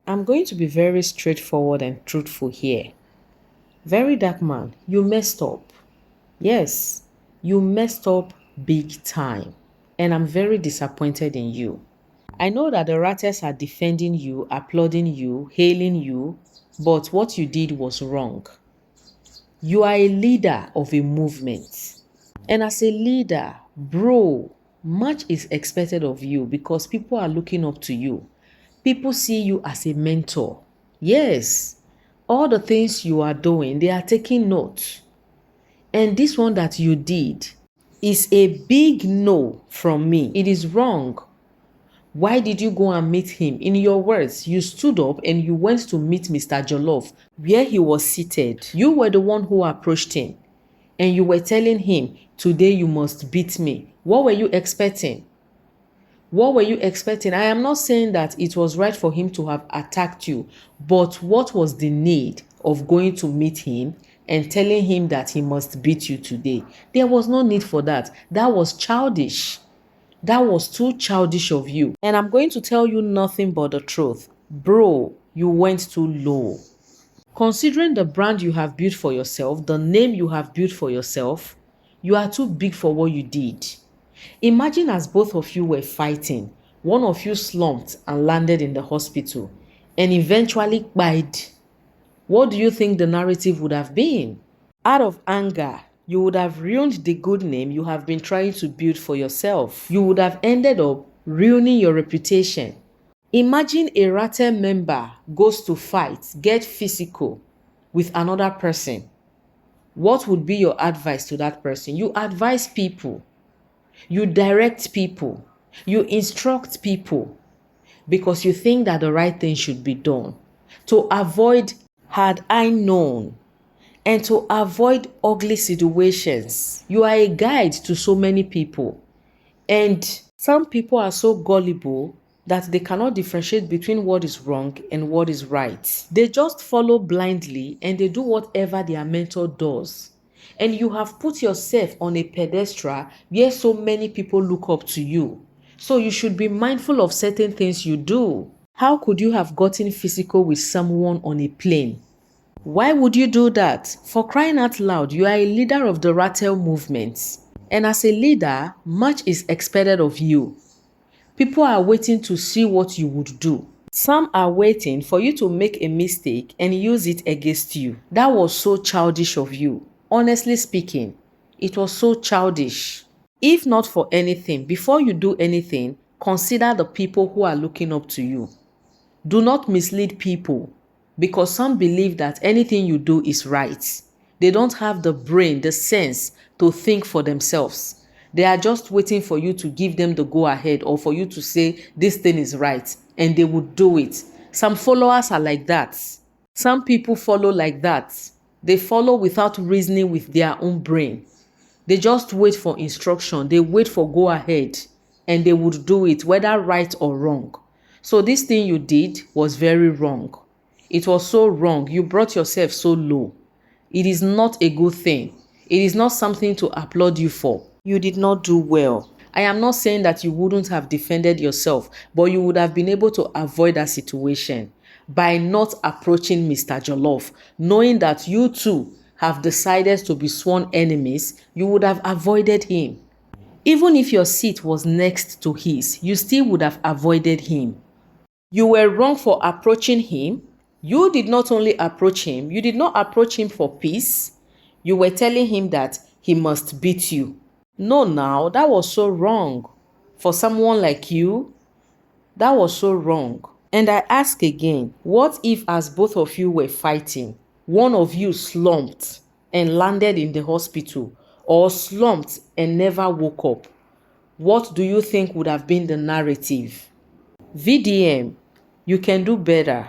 I'm going to be very straightforward and truthful here. Very dark man, you messed up. Yes, you messed up big time. And I'm very disappointed in you. I know that the writers are defending you, applauding you, hailing you, but what you did was wrong. You are a leader of a movement. And as a leader, bro, much is expected of you because people are looking up to you. People see you as a mentor. Yes, all the things you are doing, they are taking note. And this one that you did is a big no from me. It is wrong. Why did you go and meet him? In your words, you stood up and you went to meet Mr. Jollof where he was seated. You were the one who approached him and you were telling him, today you must beat me. What were you expecting? What were you expecting? I am not saying that it was right for him to have attacked you, but what was the need of going to meet him and telling him that he must beat you today? There was no need for that. That was childish. That was too childish of you. And I'm going to tell you nothing but the truth. Bro, you went too low. Considering the brand you have built for yourself, the name you have built for yourself, you are too big for what you did. Imagine as both of you were fighting, one of you slumped and landed in the hospital and eventually died. What do you think the narrative would have been? Out of anger, you would have ruined the good name you have been trying to build for yourself. You would have ended up ruining your reputation. Imagine a Rate member goes to fight, get physical with another person. What would be your advice to that person? You advise people. You direct people. You instruct people because you think that the right thing should be done. To avoid had I known and to avoid ugly situations. You are a guide to so many people. And some people are so gullible that they cannot differentiate between what is wrong and what is right. They just follow blindly and they do whatever their mentor does. And you have put yourself on a pedestal where so many people look up to you. So you should be mindful of certain things you do. How could you have gotten physical with someone on a plane? Why would you do that? For crying out loud, you are a leader of the Rattle movement. And as a leader, much is expected of you. People are waiting to see what you would do. Some are waiting for you to make a mistake and use it against you. That was so childish of you. Honestly speaking, it was so childish. If not for anything, before you do anything, consider the people who are looking up to you. Do not mislead people because some believe that anything you do is right. They don't have the brain, the sense to think for themselves. They are just waiting for you to give them the go ahead or for you to say this thing is right and they would do it. Some followers are like that. Some people follow like that. They follow without reasoning with their own brain. They just wait for instruction. They wait for go ahead and they would do it whether right or wrong. So this thing you did was very wrong. It was so wrong. You brought yourself so low. It is not a good thing. It is not something to applaud you for. You did not do well. I am not saying that you wouldn't have defended yourself, but you would have been able to avoid that situation by not approaching Mr. Jollof. Knowing that you two have decided to be sworn enemies, you would have avoided him. Even if your seat was next to his, you still would have avoided him. You were wrong for approaching him. You did not only approach him, you did not approach him for peace. You were telling him that he must beat you. No, now, that was so wrong. For someone like you, that was so wrong. And I ask again, what if as both of you were fighting, one of you slumped and landed in the hospital or slumped and never woke up? What do you think would have been the narrative? VDM, you can do better.